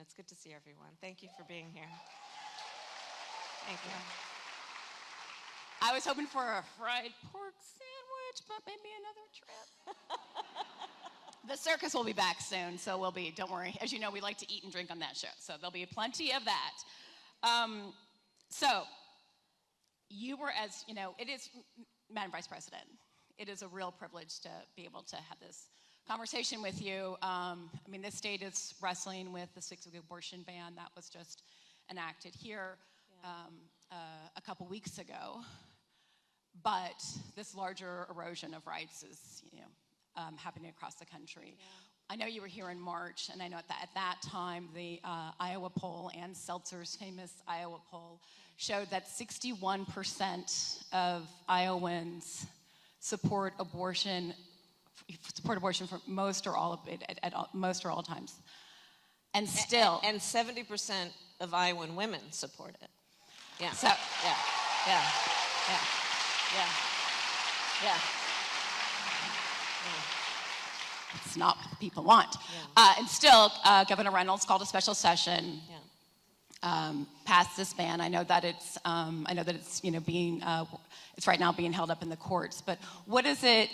It's good to see everyone. Thank you for being here. Thank you. I was hoping for a fried pork sandwich, but maybe another trip. The circus will be back soon, so we'll be, don't worry. As you know, we like to eat and drink on that show, so there'll be plenty of that. So, you were, as you know, it is, Madam Vice President, it is a real privilege to be able to have this conversation with you. I mean, this state is wrestling with the 6-week abortion ban that was just enacted here a couple weeks ago. But this larger erosion of rights is, happening across the country. Yeah. I know you were here in March, and I know at that time, the Iowa poll, Ann Seltzer's famous Iowa poll, showed that 61% of Iowans support abortion for most or all of it, at most or all times. And still. And 70% of Iowan women support it. Yeah. So, yeah. It's not what people want. Yeah. And still, Governor Reynolds called a special session, passed this ban. I know that it's it's right now being held up in the courts. But what is it?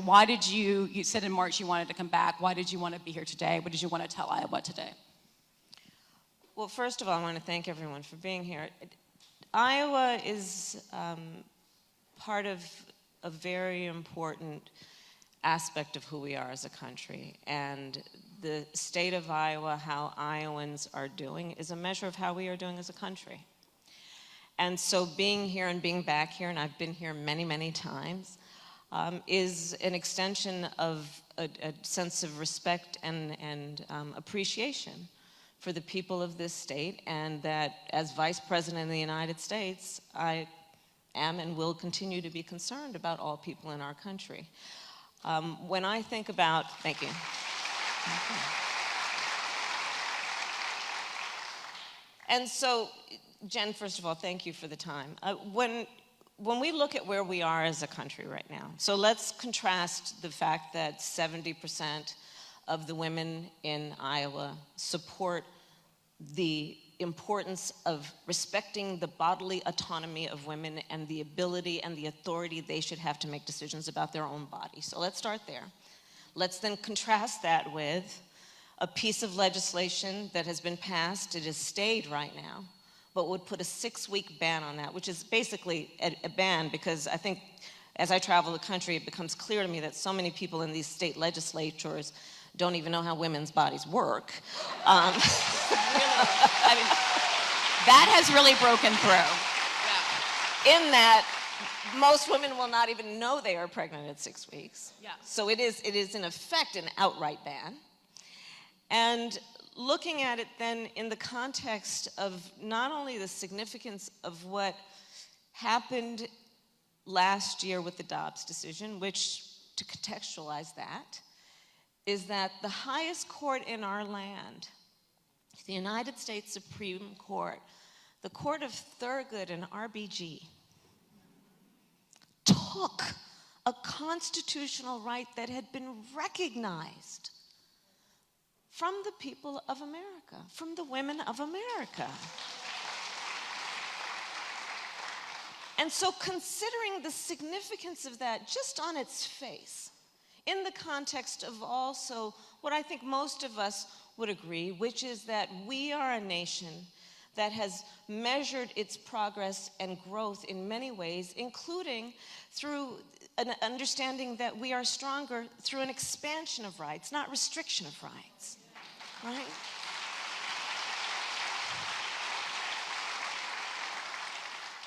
Why did you said in March you wanted to come back? Why did you want to be here today? What did you want to tell Iowa today? Well, first of all, I want to thank everyone for being here. Iowa is part of a very important aspect of who we are as a country, and the state of Iowa, how Iowans are doing, is a measure of how we are doing as a country. And so being here and being back here, and I've been here many, many times, is an extension of a sense of respect and appreciation for the people of this state, and that as Vice President of the United States, I am and will continue to be concerned about all people in our country. When I think about, thank you. And so, Jen, first of all, thank you for the time. When we look at where we are as a country right now, so let's contrast the fact that 70% of the women in Iowa support the importance of respecting the bodily autonomy of women and the ability and the authority they should have to make decisions about their own body. So let's start there. Let's then contrast that with a piece of legislation that has been passed, it has stayed right now, but would put a 6-week ban on that, which is basically a ban because I think as I travel the country, it becomes clear to me that so many people in these state legislatures don't even know how women's bodies work. I mean, that has really broken through. Yeah. In that, most women will not even know they are pregnant at 6 weeks. Yeah. So it is in effect an outright ban. And looking at it then in the context of not only the significance of what happened last year with the Dobbs decision, which, to contextualize that, is that the highest court in our land, the United States Supreme Court, the Court of Thurgood and RBG, took a constitutional right that had been recognized from the people of America, from the women of America. And so considering the significance of that just on its face, in the context of also what I think most of us would agree, which is that we are a nation that has measured its progress and growth in many ways, including through an understanding that we are stronger through an expansion of rights, not restriction of rights, right?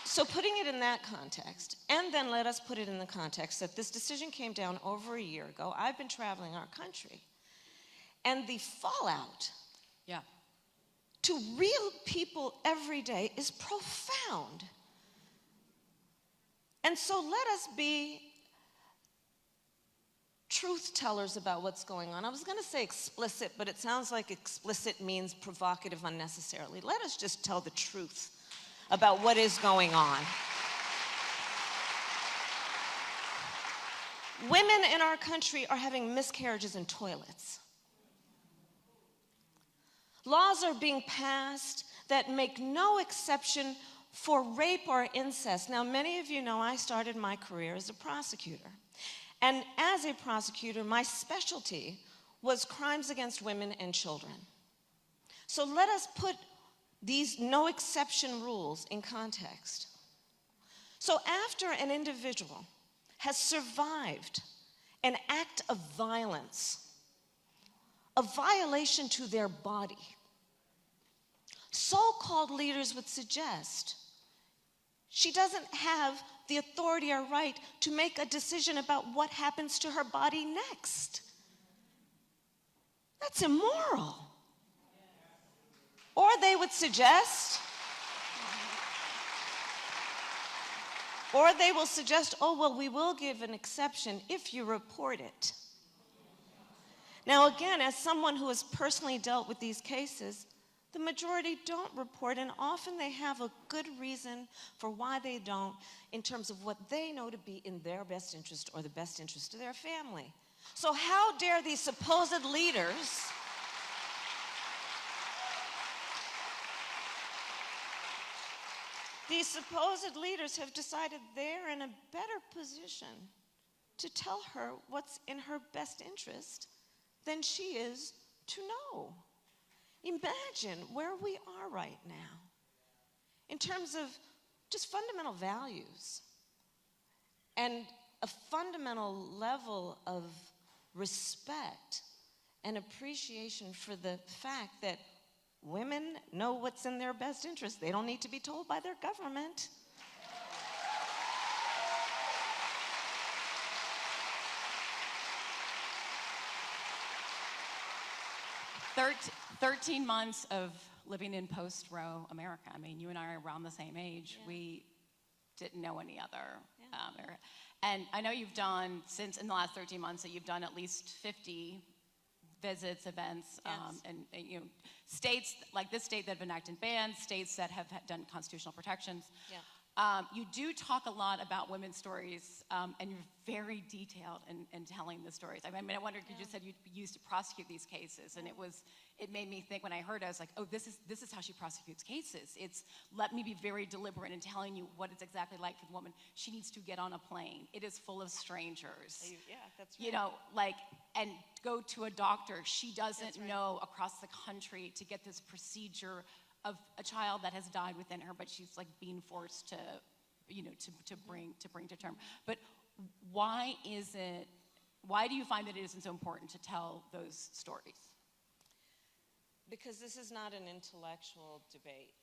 So putting it in that context, and then let us put it in the context that this decision came down over a year ago. I've been traveling our country, and the fallout to real people every day is profound. And so let us be truth tellers about what's going on. I was going to say explicit, but it sounds like explicit means provocative unnecessarily. Let us just tell the truth about what is going on. Women in our country are having miscarriages in toilets. Laws are being passed that make no exception for rape or incest. Now, many of you know I started my career as a prosecutor. And as a prosecutor, my specialty was crimes against women and children. So let us put these no exception rules in context. So after an individual has survived an act of violence, a violation to their body, so-called leaders would suggest she doesn't have the authority or right to make a decision about what happens to her body next. That's immoral. Or they would suggest, oh, well, we will give an exception if you report it. Now, again, as someone who has personally dealt with these cases, the majority don't report, and often they have a good reason for why they don't in terms of what they know to be in their best interest or the best interest of their family. So how dare these supposed leaders have decided they're in a better position to tell her what's in her best interest than she is to know. Imagine where we are right now in terms of just fundamental values and a fundamental level of respect and appreciation for the fact that women know what's in their best interest. They don't need to be told by their government. 13 months of living in post-Roe America. I mean, you and I are around the same age. Yeah. We didn't know any other era. And I know you've done, since in the last 13 months, that you've done at least 50 visits, events, yes. And you know, states like this state that have enacted bans, states that have done constitutional protections. Yeah. You do talk a lot about women's stories, and you're very detailed in telling the stories. I mean, I wondered, you just said you used to prosecute these cases, and it made me think when I heard it, I was like, oh, this is how she prosecutes cases. It's let me be very deliberate in telling you what it's exactly like for the woman. She needs to get on a plane. It is full of strangers. Yeah, that's right. You know, like, and go to a doctor. She doesn't know across the country to get this procedure of a child that has died within her, but she's like being forced to, you know, to bring to term. But why do you find that it isn't so important to tell those stories? Because this is not an intellectual debate.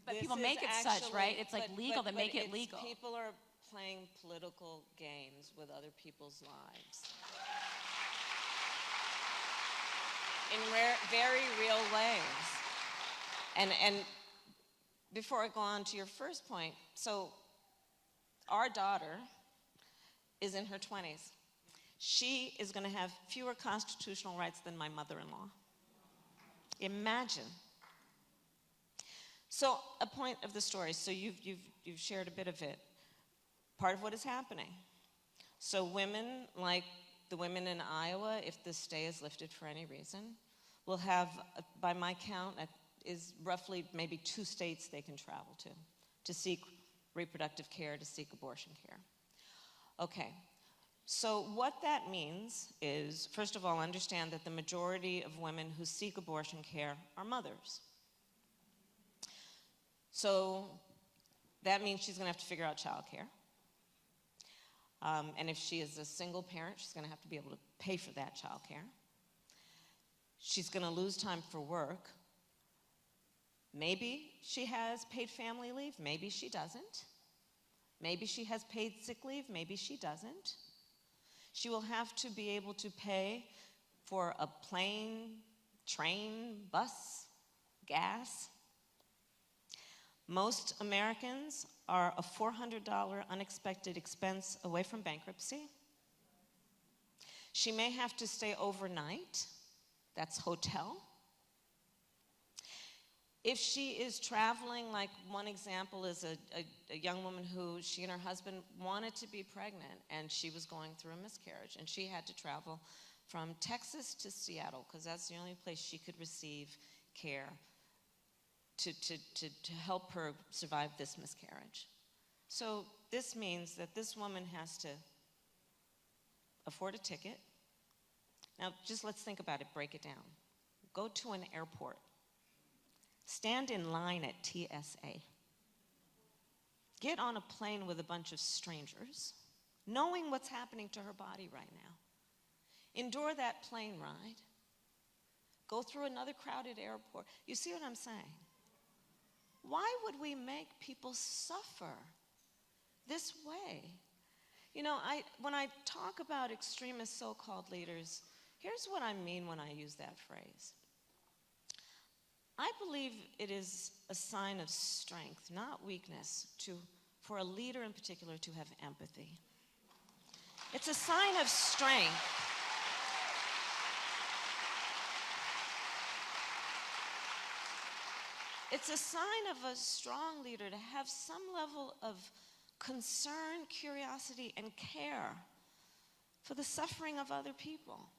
But people make it such, right? It's like legal, they make it legal. People are playing political games with other people's lives. In very real ways. And before I go on to your first point, so our daughter is in her 20s. She is going to have fewer constitutional rights than my mother-in-law. Imagine. So a point of the story, so you've shared a bit of it. Part of what is happening. So women like the women in Iowa, if the stay is lifted for any reason, will have, by my count, is roughly maybe 2 states they can travel to seek reproductive care, to seek abortion care. Okay, so what that means is, first of all, understand that the majority of women who seek abortion care are mothers. So that means she's gonna have to figure out childcare. And if she is a single parent, she's gonna have to be able to pay for that childcare. She's gonna lose time for work. Maybe she has paid family leave, maybe she doesn't. Maybe she has paid sick leave, maybe she doesn't. She will have to be able to pay for a plane, train, bus, gas. Most Americans are a $400 unexpected expense away from bankruptcy. She may have to stay overnight. That's hotel. If she is traveling, like one example is a young woman who, she and her husband wanted to be pregnant, and she was going through a miscarriage, and she had to travel from Texas to Seattle, because that's the only place she could receive care to help her survive this miscarriage. So this means that this woman has to afford a ticket. Now, just let's think about it, break it down. Go to an airport. Stand in line at TSA. Get on a plane with a bunch of strangers, knowing what's happening to her body right now. Endure that plane ride. Go through another crowded airport. You see what I'm saying? Why would we make people suffer this way? You know, when I talk about extremist so-called leaders, here's what I mean when I use that phrase. I believe it is a sign of strength, not weakness, for a leader in particular to have empathy. It's a sign of strength. It's a sign of a strong leader to have some level of concern, curiosity, and care for the suffering of other people.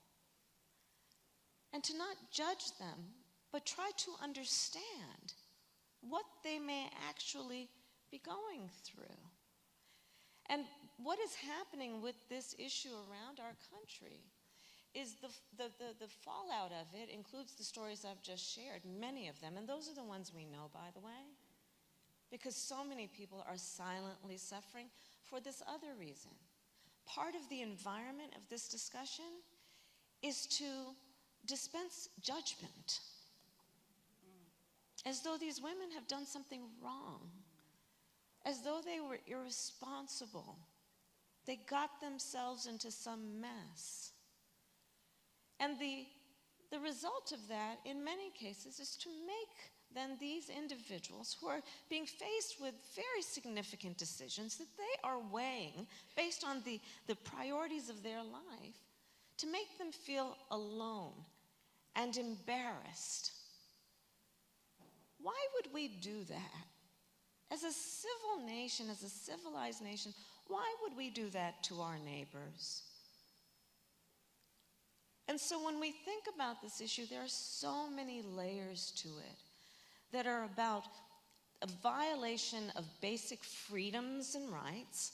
And to not judge them, but try to understand what they may actually be going through. And what is happening with this issue around our country is the fallout of it includes the stories I've just shared, many of them, and those are the ones we know, by the way, because so many people are silently suffering for this other reason. Part of the environment of this discussion is to dispense judgment, as though these women have done something wrong, as though they were irresponsible. They got themselves into some mess. And the result of that, in many cases, is to make then these individuals who are being faced with very significant decisions that they are weighing based on the priorities of their life, to make them feel alone and embarrassed. Why would we do that? As a civil nation, as a civilized nation, why would we do that to our neighbors? And so when we think about this issue, there are so many layers to it that are about a violation of basic freedoms and rights,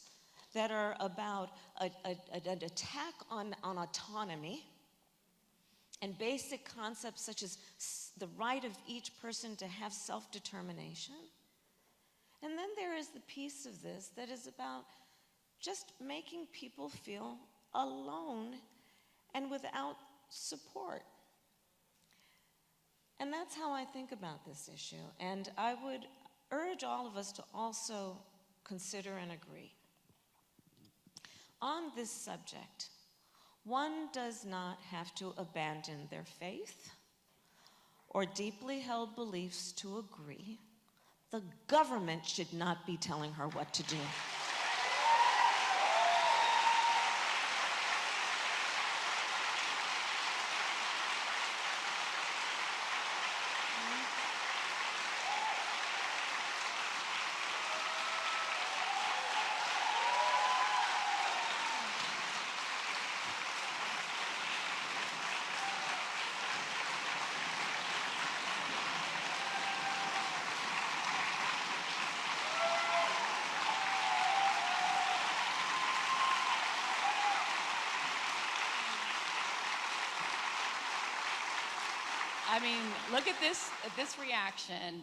that are about an attack on autonomy and basic concepts such as the right of each person to have self-determination. And then there is the piece of this that is about just making people feel alone and without support. And that's how I think about this issue. And I would urge all of us to also consider and agree. On this subject, one does not have to abandon their faith or deeply held beliefs to agree. The government should not be telling her what to do. I mean, look at this reaction.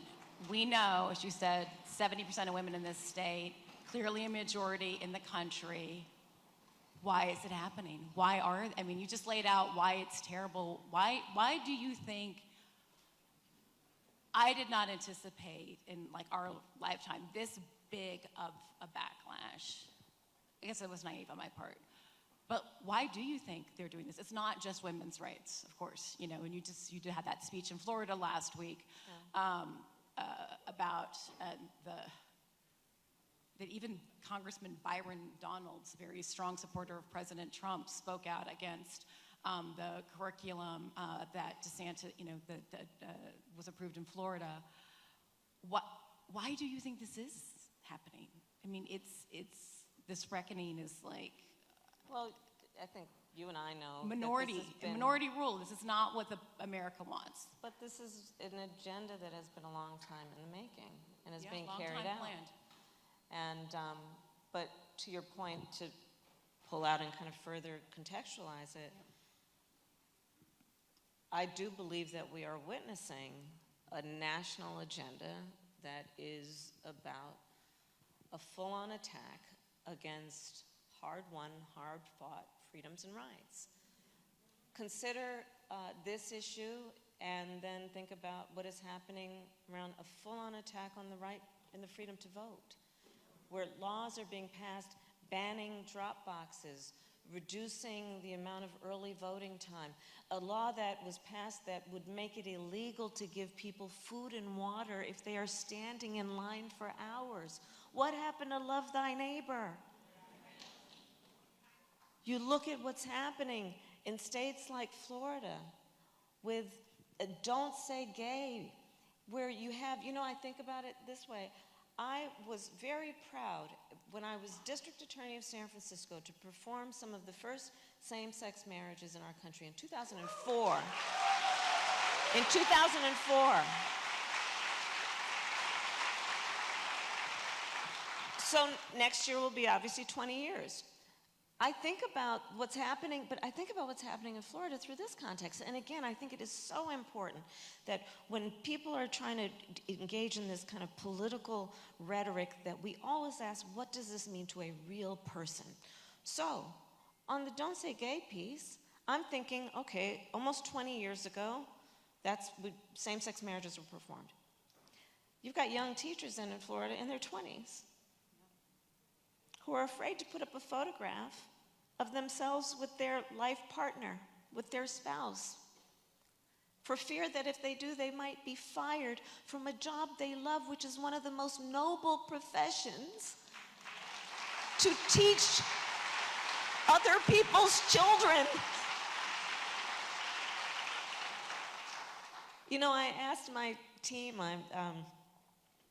We know, as you said, 70% of women in this state, clearly a majority in the country. Why is it happening? I mean, you just laid out why it's terrible. Why do you think, I did not anticipate in like our lifetime this big of a backlash? I guess it was naive on my part. But why do you think they're doing this? It's not just women's rights, of course, you know, and you did have that speech in Florida last week about that even Congressman Byron Donalds, very strong supporter of President Trump, spoke out against the curriculum that DeSantis, you know, that was approved in Florida. Why do you think this is happening? I mean, it's this reckoning is like. Well, I think you and I know that minority, this has been, minority rule. This is not what America wants. but this is an agenda that has been a long time in the making and is being long carried time out. planned. And, but to your point, to pull out and kind of further contextualize it, I do believe that we are witnessing a national agenda that is about a full-on attack against hard-won, hard-fought freedoms and rights. Consider this issue and then think about what is happening around a full-on attack on the right and the freedom to vote, where laws are being passed banning drop boxes, reducing the amount of early voting time, a law that was passed that would make it illegal to give people food and water if they are standing in line for hours. What happened to love thy neighbor? You look at what's happening in states like Florida with Don't Say Gay, where you have, I think about it this way. I was very proud when I was district attorney of San Francisco to perform some of the first same-sex marriages in our country in 2004. In 2004. So next year will be obviously 20 years. I think about what's happening, but I think about what's happening in Florida through this context. And again, I think it is so important that when people are trying to engage in this kind of political rhetoric, that we always ask, what does this mean to a real person? So, on the Don't Say Gay piece, I'm thinking, okay, almost 20 years ago, that's when same-sex marriages were performed. You've got young teachers in Florida in their 20s who are afraid to put up a photograph of themselves with their life partner, with their spouse, for fear that if they do, they might be fired from a job they love, which is one of the most noble professions, to teach other people's children. I asked my team,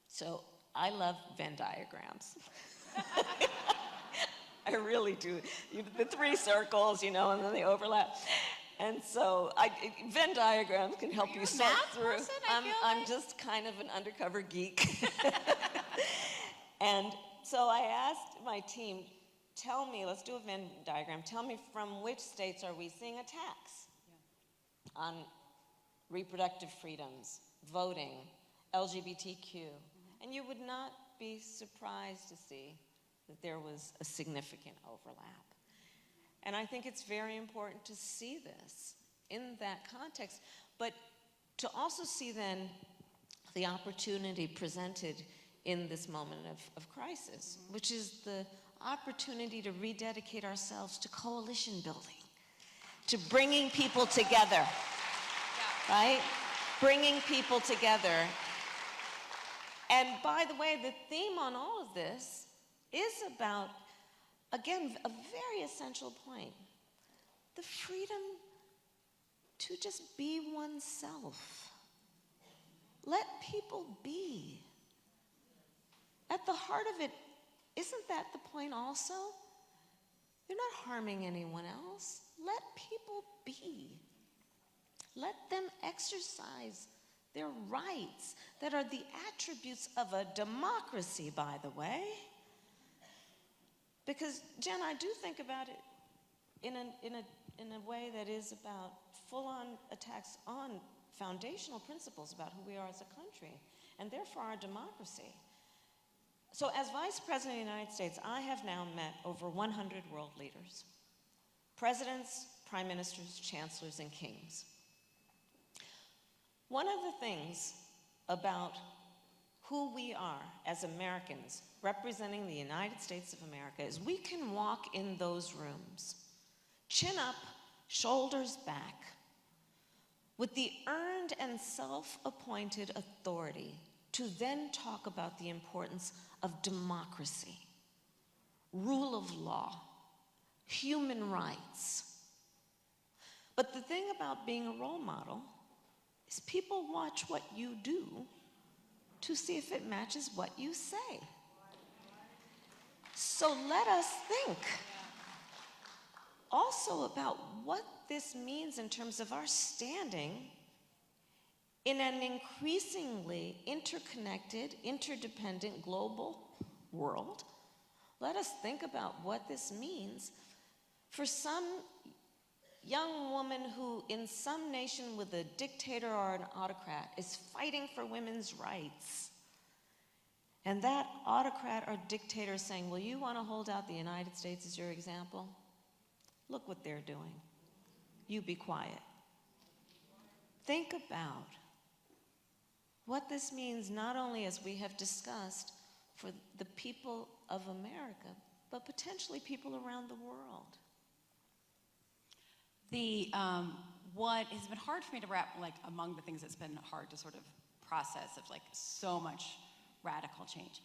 so I love Venn diagrams. I really do. The three circles, and then they overlap. And so Venn diagrams can help you sort through. Person, I'm just kind of an undercover geek. And so I asked my team, tell me, let's do a Venn diagram, tell me from which states are we seeing attacks on reproductive freedoms, voting, LGBTQ. And you would not be surprised to see that there was a significant overlap. And I think it's very important to see this in that context, but to also see then the opportunity presented in this moment of crisis, which is the opportunity to rededicate ourselves to coalition building, to bringing people together, right? Bringing people together. And by the way, the theme on all of this is about, again, a very essential point, the freedom to just be oneself. Let people be. At the heart of it, isn't that the point also? They're not harming anyone else. Let people be. Let them exercise their rights that are the attributes of a democracy, by the way. Because, Jen, I do think about it in a way that is about full-on attacks on foundational principles about who we are as a country, and therefore our democracy. So as Vice President of the United States, I have now met over 100 world leaders, presidents, prime ministers, chancellors, and kings. One of the things about who we are as Americans representing the United States of America is we can walk in those rooms, chin up, shoulders back, with the earned and self-appointed authority to then talk about the importance of democracy, rule of law, human rights. But the thing about being a role model is people watch what you do to see if it matches what you say. So let us think. also about what this means in terms of our standing in an increasingly interconnected, interdependent global world. Let us think about what this means for some young woman who, in some nation with a dictator or an autocrat, is fighting for women's rights. And that autocrat or dictator is saying, well, you want to hold out the United States as your example? Look what they're doing. You be quiet. Think about what this means, not only as we have discussed for the people of America, but potentially people around the world. What has been hard for me to wrap, like among the things that's been hard to sort of process of like so much radical change.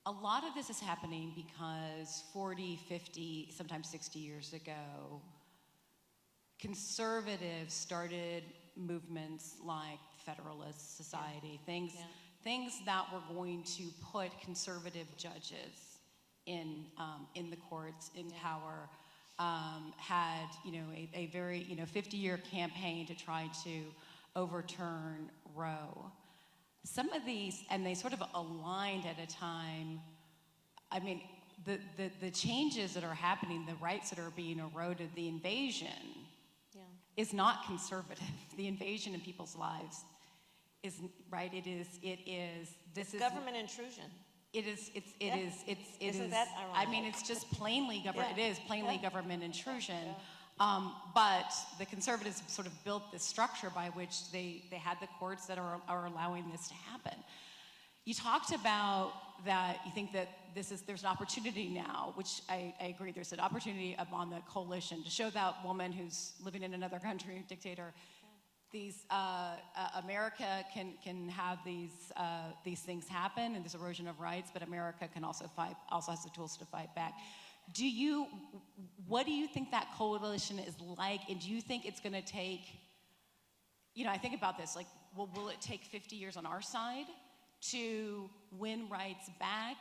A lot of this is happening because 40, 50, sometimes 60 years ago, conservatives started movements like Federalist Society, things that were going to put conservative judges in the courts, in power. Had a very 50-year campaign to try to overturn Roe. Some of these, and they sort of aligned at a time. I mean, the changes that are happening, the rights that are being eroded, the invasion is not conservative. The invasion in people's lives is right. It is. This is government intrusion. It is. Isn't that ironic? I mean, it's just plainly government. It is plainly government intrusion. But the conservatives sort of built this structure by which they had the courts that are allowing this to happen. You talked about that. You think that there's an opportunity now, which I agree. There's an opportunity on the coalition to show that woman who's living in another country, dictator. These America can have these things happen, and this erosion of rights, but America can also has the tools to fight back. What do you think that coalition is like, and do you think it's going to take? I think about this like, well, will it take 50 years on our side to win rights back?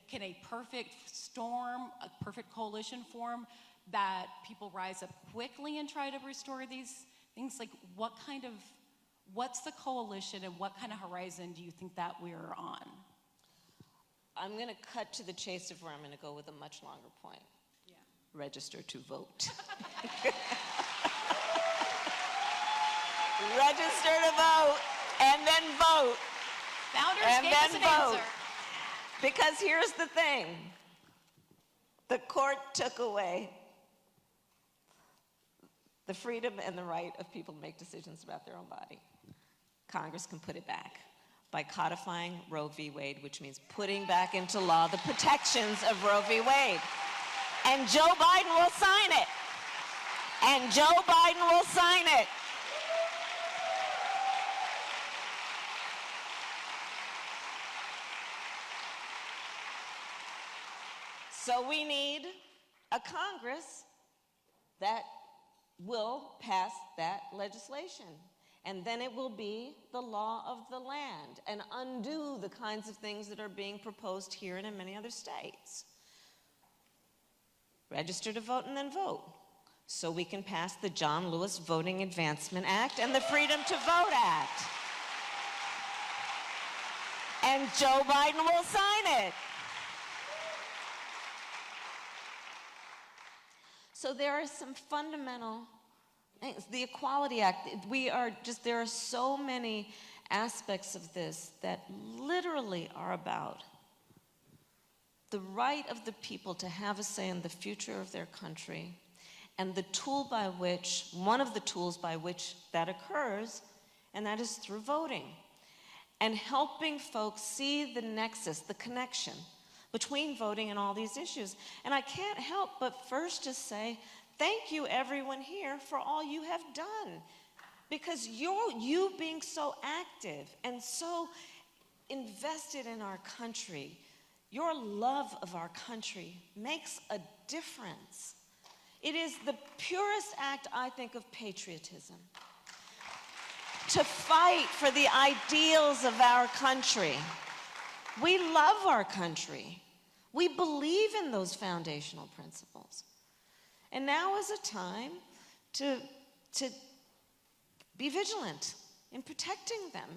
Can a perfect storm, a perfect coalition form that people rise up quickly and try to restore these things? Like, what's the coalition and what kind of horizon do you think that we're on? I'm going to cut to the chase of where I'm going to go with a much longer point. Yeah. Register to vote. Register to vote, and then vote. Founders and gave us an answer. Because here's the thing. The court took away the freedom and the right of people to make decisions about their own body. Congress can put it back by codifying Roe v. Wade, which means putting back into law the protections of Roe v. Wade. And Joe Biden will sign it. And Joe Biden will sign it. So we need a Congress that will pass that legislation. And then it will be the law of the land and undo the kinds of things that are being proposed here and in many other states. Register to vote and then vote. So we can pass the John Lewis Voting Advancement Act and the Freedom to Vote Act. And Joe Biden will sign it. So there are some fundamental things. The Equality Act, there are so many aspects of this that literally are about the right of the people to have a say in the future of their country, and one of the tools by which that occurs, and that is through voting. And helping folks see the nexus, the connection between voting and all these issues. And I can't help but first just say, thank you everyone here for all you have done. Because you being so active and so invested in our country, your love of our country makes a difference. It is the purest act, I think, of patriotism. To fight for the ideals of our country. We love our country. We believe in those foundational principles. And now is a time to be vigilant in protecting them.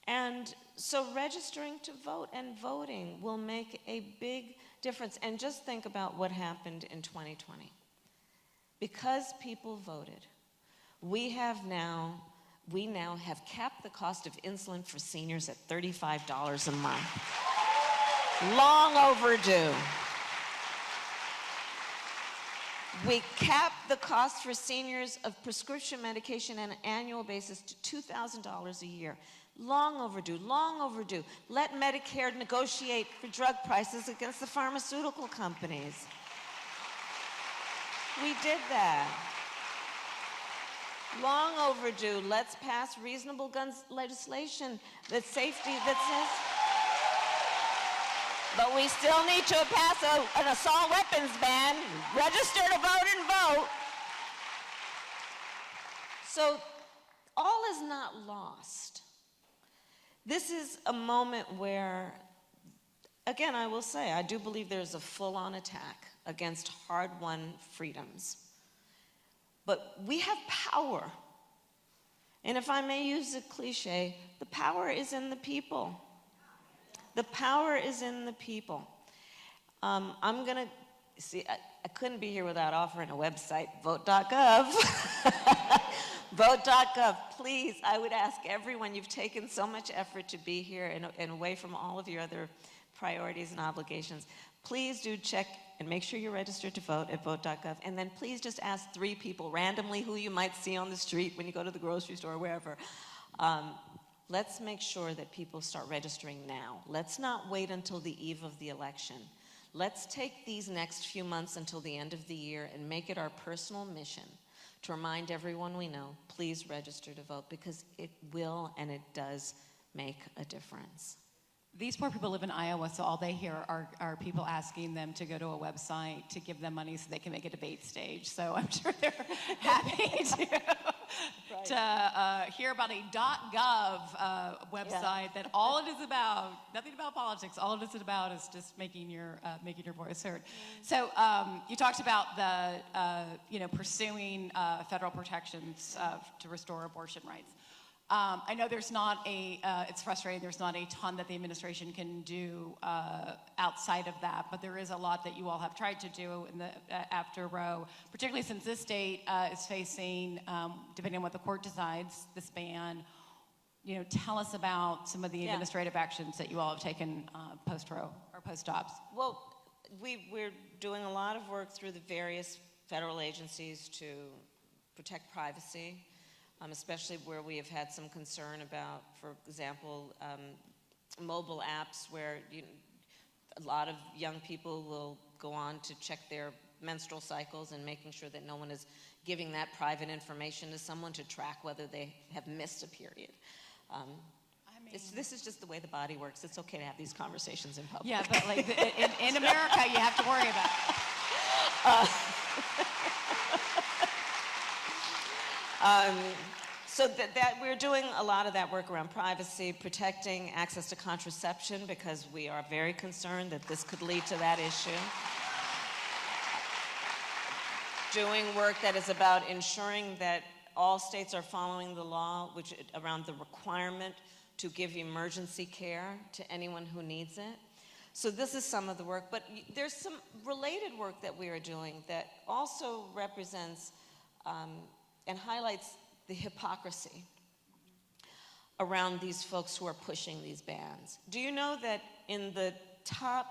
And so registering to vote and voting will make a big difference. And just think about what happened in 2020. Because people voted, we now have capped the cost of insulin for seniors at $35 a month. Long overdue. We capped the cost for seniors of prescription medication on an annual basis to $2,000 a year. Long overdue, long overdue. Let Medicare negotiate for drug prices against the pharmaceutical companies. We did that. Long overdue. Let's pass reasonable guns legislation that says, but we still need to pass an assault weapons ban, register to vote and vote. So all is not lost. This is a moment where, again, I will say, I do believe there's a full-on attack against hard-won freedoms. But we have power. And if I may use a cliche, the power is in the people. The power is in the people. I'm going to, see, I couldn't be here without offering a website, vote.gov. Vote.gov, please, I would ask everyone, you've taken so much effort to be here and away from all of your other priorities and obligations. Please do check and make sure you're registered to vote at vote.gov. And then please just ask 3 people randomly who you might see on the street when you go to the grocery store or wherever. Let's make sure that people start registering now. Let's not wait until the eve of the election. Let's take these next few months until the end of the year and make it our personal mission to remind everyone we know, please register to vote, because it will and it does make a difference. These poor people live in Iowa, so all they hear are people asking them to go to a website to give them money so they can make a debate stage. So I'm sure they're happy to hear about a .gov website that all it is about, nothing about politics, all it is about is just making your voice heard. So you talked about the pursuing federal protections to restore abortion rights. I know there's not it's frustrating, there's not a ton that the administration can do outside of that, but there is a lot that you all have tried to do in the after Roe, particularly since this state is facing, depending on what the court decides, this ban. Tell us about some of the administrative actions that you all have taken post-Roe or post-Dobbs. Well, we're doing a lot of work through the various federal agencies to protect privacy. Especially where we have had some concern about, for example, mobile apps where a lot of young people will go on to check their menstrual cycles and making sure that no one is giving that private information to someone to track whether they have missed a period. This is just the way the body works. It's okay to have these conversations in public. Yeah, but like in America, you have to worry about it. So that we're doing a lot of that work around privacy, protecting access to contraception, because we are very concerned that this could lead to that issue. Doing work that is about ensuring that all states are following the law, which around the requirement to give emergency care to anyone who needs it. So this is some of the work, but there's some related work that we are doing that also represents and highlights the hypocrisy around these folks who are pushing these bans. Do you know that in the top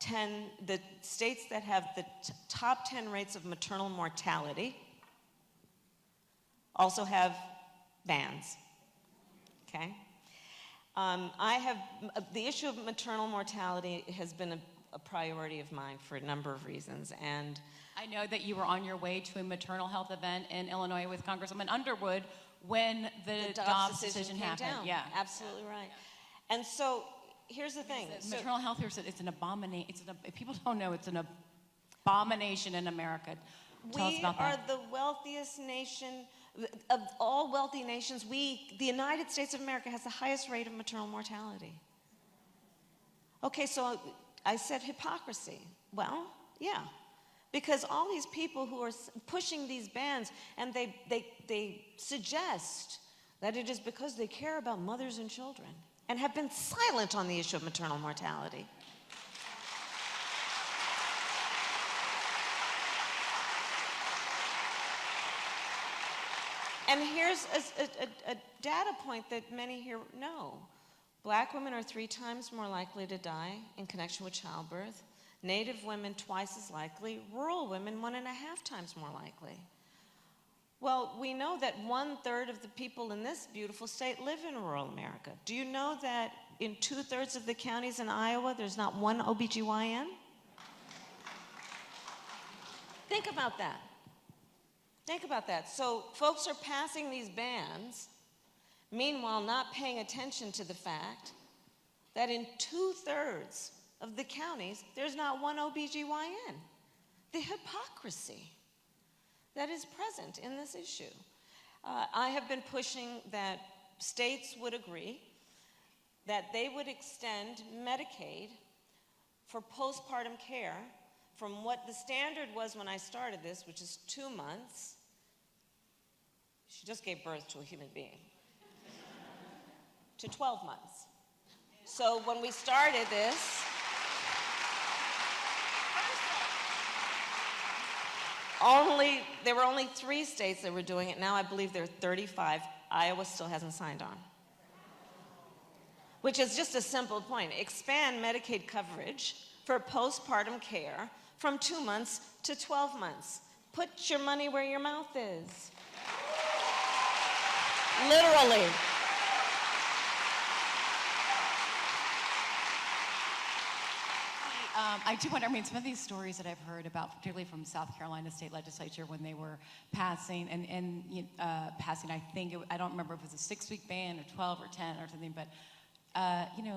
10, the states that have the top 10 rates of maternal mortality also have bans, okay? The issue of maternal mortality has been a priority of mine for a number of reasons, and I know that you were on your way to a maternal health event in Illinois with Congresswoman Underwood when the Dobbs decision came happened. Down. Yeah, absolutely right. And so here's the thing: maternal health here, it's an abomination. If people don't know, it's an abomination in America. Tell us about that. We are the wealthiest nation of all wealthy nations. The United States of America has the highest rate of maternal mortality. Okay, so I said hypocrisy. Well, yeah. Because all these people who are pushing these bans, and they suggest that it is because they care about mothers and children and have been silent on the issue of maternal mortality. And here's a data point that many here know. Black women are 3 times more likely to die in connection with childbirth. Native women twice as likely. Rural women 1.5 times more likely. Well, we know that 1/3 of the people in this beautiful state live in rural America. Do you know that in 2/3 of the counties in Iowa, there's not one OBGYN? Think about that. Think about that. So folks are passing these bans, meanwhile not paying attention to the fact that in 2/3 of the counties, there's not one OBGYN. The hypocrisy that is present in this issue. I have been pushing that states would agree that they would extend Medicaid for postpartum care from what the standard was when I started this, which is 2 months. She just gave birth to a human being. To 12 months. So when we started this, there were only 3 states that were doing it. Now I believe there are 35. Iowa still hasn't signed on. Which is just a simple point. Expand Medicaid coverage for postpartum care from 2 months to 12 months. Put your money where your mouth is. Literally. I do wonder, some of these stories that I've heard about, particularly from South Carolina State Legislature when they were passing, passing, I don't remember if it was a 6-week ban or 12 or 10 or something, but,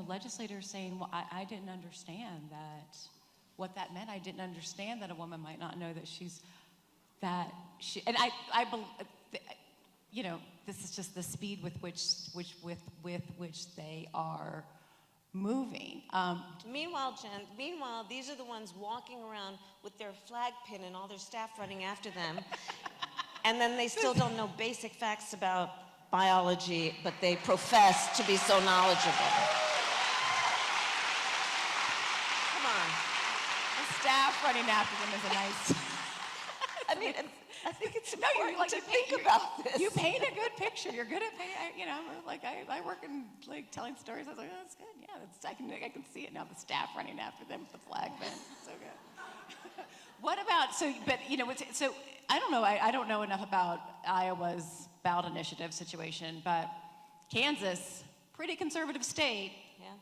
legislators saying, well, I didn't understand what that meant. I didn't understand that a woman might not know that this is just the speed with which they are moving. Meanwhile, Jen, these are the ones walking around with their flag pin and all their staff running after them. And then they still don't know basic facts about biology, but they profess to be so knowledgeable. Come on. The staff running after them is a nice... I think it's important to think about this. You paint a good picture. You're good at painting. I work in telling stories. I was like, oh, that's good. Yeah, I can see it now. The staff running after them with the flag band. So good. What about so I don't know. I don't know enough about Iowa's ballot initiative situation, but Kansas, pretty conservative state. Yeah.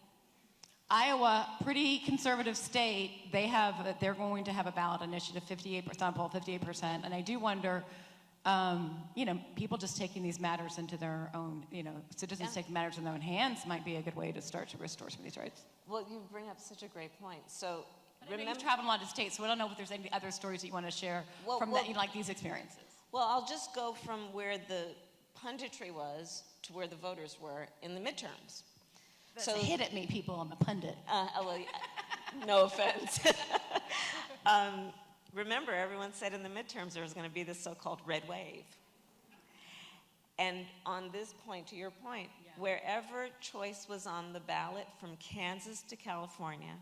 Iowa, pretty conservative state. They're going to have a ballot initiative, 58%, and I do wonder, people just taking these matters into their own, citizens taking matters in their own hands might be a good way to start to restore some of these rights. Well, you bring up such a great point. So remember, you've traveled a lot of states, so I don't know if there's any other stories that you want to share these experiences. Well, I'll just go from where the punditry was to where the voters were in the midterms. So hit at me, people. I'm a pundit. No offense. Remember, everyone said in the midterms there was going to be this so-called red wave. And on this point, to your point, wherever choice was on the ballot from Kansas to California,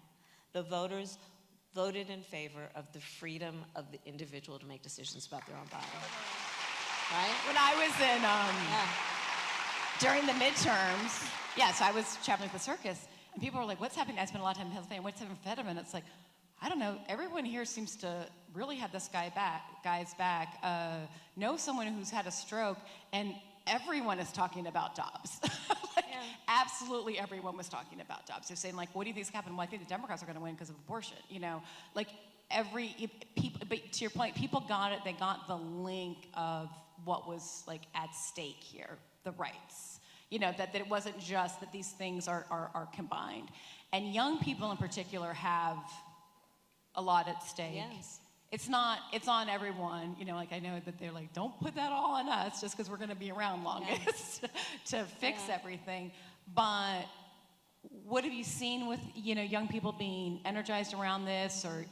the voters voted in favor of the freedom of the individual to make decisions about their own body. Right? When I was in, during the midterms, so I was traveling with the circus, and people were like, what's happening? I spent a lot of time in Pennsylvania. What's happening with Fetterman? It's like, I don't know. Everyone here seems to really have this guy's back. Know someone who's had a stroke, and everyone is talking about Dobbs. Absolutely everyone was talking about Dobbs. They're saying, what do you think is happening? Well, I think the Democrats are going to win because of abortion. But to your point, people got it. They got the link of what was at stake here, the rights. That it wasn't just that these things are combined. And young people in particular have a lot at stake. Yes. It's on everyone. I know that they're like, don't put that all on us just because we're going to be around longest to fix everything. But what have you seen with, young people being energized around this, or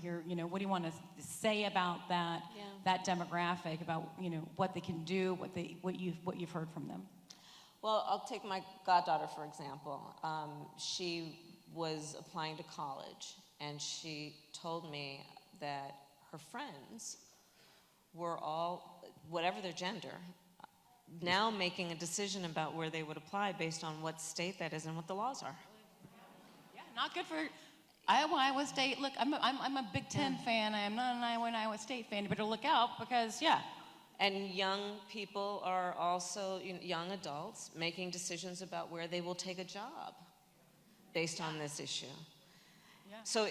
what do you want to say about that, that demographic, about, what they can do, what you've heard from them? Well, I'll take my goddaughter, for example. She was applying to college, and she told me that her friends were all, whatever their gender, now making a decision about where they would apply based on what state that is and what the laws are. Yeah, not good for Iowa State. Look, I'm a Big Ten fan. I am not an Iowa State fan. You better look out because, And young people are also, young adults, making decisions about where they will take a job based on this issue. Yeah. So,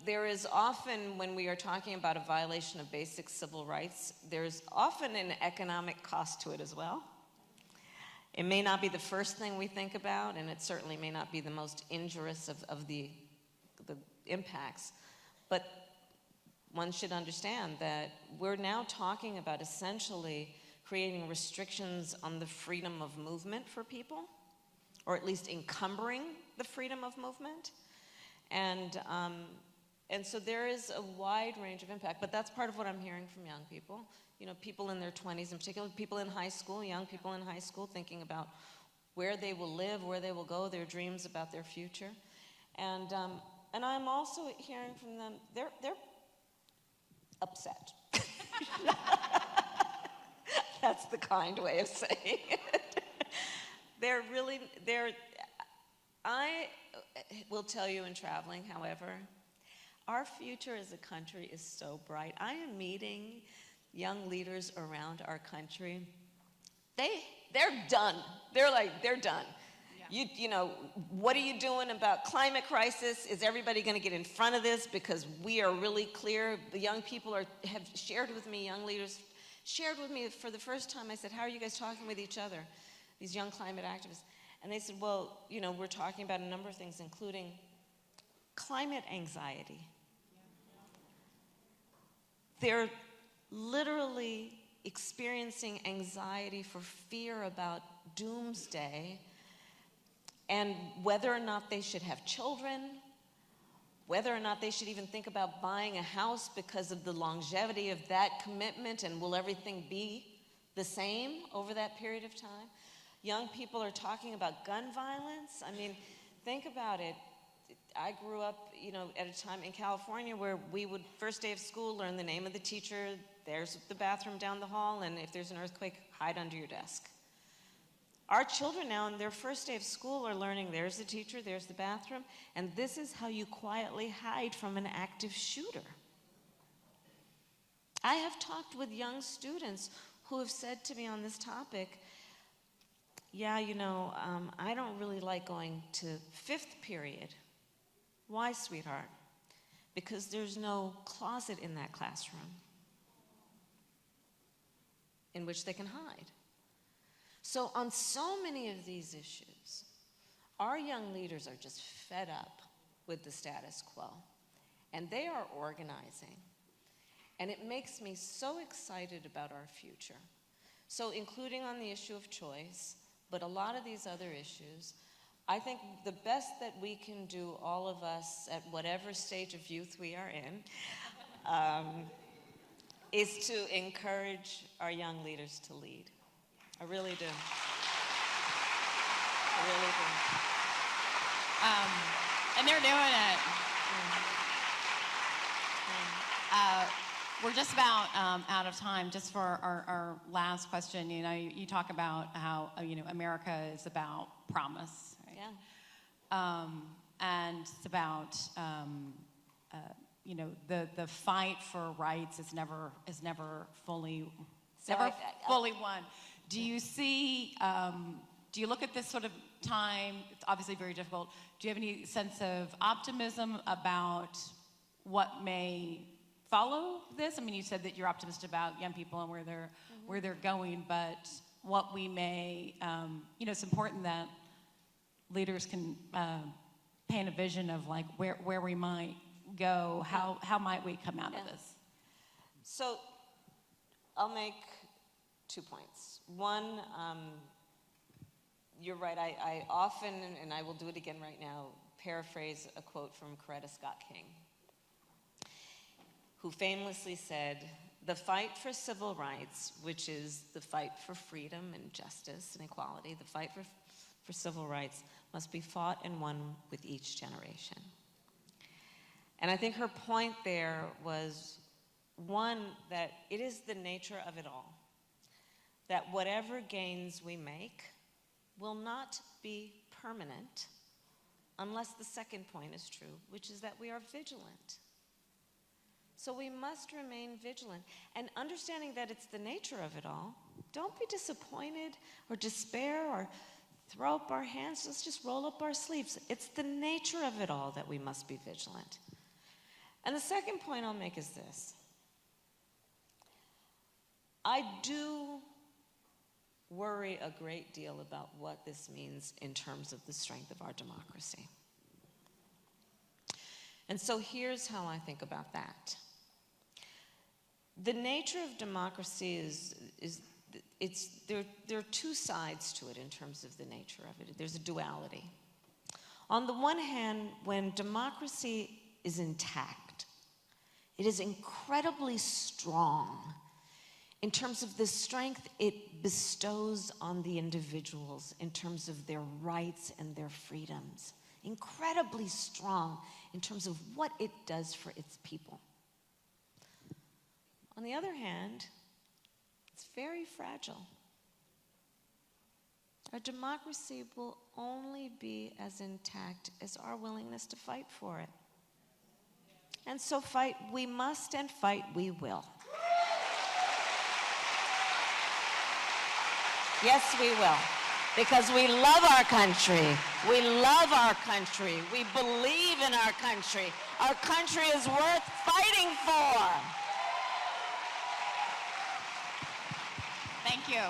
there is often, when we are talking about a violation of basic civil rights, there's often an economic cost to it as well. It may not be the first thing we think about, and it certainly may not be the most injurious of the impacts, but one should understand that we're now talking about essentially creating restrictions on the freedom of movement for people, or at least encumbering the freedom of movement. And so there is a wide range of impact, but that's part of what I'm hearing from young people. People in their 20s in particular, people in high school, young people in high school, thinking about where they will live, where they will go, their dreams about their future. And I'm also hearing from them, they're upset. That's the kind way of saying it. I will tell you in traveling, however, our future as a country is so bright. I am meeting young leaders around our country. They're done. They're done. Yeah. What are you doing about climate crisis? Is everybody going to get in front of this? Because we are really clear. The young people have shared with me, young leaders shared with me for the first time. I said, how are you guys talking with each other, these young climate activists? And they said, well, we're talking about a number of things, including climate anxiety. They're literally experiencing anxiety for fear about doomsday and whether or not they should have children, whether or not they should even think about buying a house because of the longevity of that commitment, and will everything be the same over that period of time? Young people are talking about gun violence. I mean, think about it. I grew up, at a time in California where we would, first day of school, learn the name of the teacher, there's the bathroom down the hall, and if there's an earthquake, hide under your desk. Our children now, on their first day of school, are learning there's the teacher, there's the bathroom, and this is how you quietly hide from an active shooter. I have talked with young students who have said to me on this topic, I don't really like going to fifth period. Why, sweetheart? Because there's no closet in that classroom in which they can hide. So on so many of these issues, our young leaders are just fed up with the status quo, and they are organizing. And it makes me so excited about our future. So including on the issue of choice, but a lot of these other issues, I think the best that we can do, all of us at whatever stage of youth we are in, is to encourage our young leaders to lead. I really do. I really do. And they're doing it. We're just about out of time. Just for our last question, you talk about how America is about promise, right? Yeah. And it's about the fight for rights is never fully won. Do you see? Do you look at this sort of time? It's obviously very difficult. Do you have any sense of optimism about what may follow this? I mean, you said that you're optimistic about young people and where they're going, but what we may, it's important that leaders can paint a vision of like where we might go. How might we come out of this? So, I'll make 2 points. One, you're right. I often, and I will do it again right now, paraphrase a quote from Coretta Scott King, who famously said, "The fight for civil rights, which is the fight for freedom and justice and equality, the fight for civil rights must be fought and won with each generation." And I think her point there was, one, that it is the nature of it all, that whatever gains we make will not be permanent unless the second point is true, which is that we are vigilant. So we must remain vigilant. And understanding that it's the nature of it all, don't be disappointed or despair or throw up our hands. Let's just roll up our sleeves. It's the nature of it all that we must be vigilant. And the second point I'll make is this. I do worry a great deal about what this means in terms of the strength of our democracy. And so here's how I think about that. The nature of democracy there are two sides to it in terms of the nature of it. There's a duality. On the one hand, when democracy is intact, it is incredibly strong in terms of the strength it bestows on the individuals in terms of their rights and their freedoms. Incredibly strong in terms of what it does for its people. On the other hand, it's very fragile. Our democracy will only be as intact as our willingness to fight for it. And so fight we must, and fight we will. Yes, we will. Because we love our country. We love our country. We believe in our country. Our country is worth fighting for. Thank you.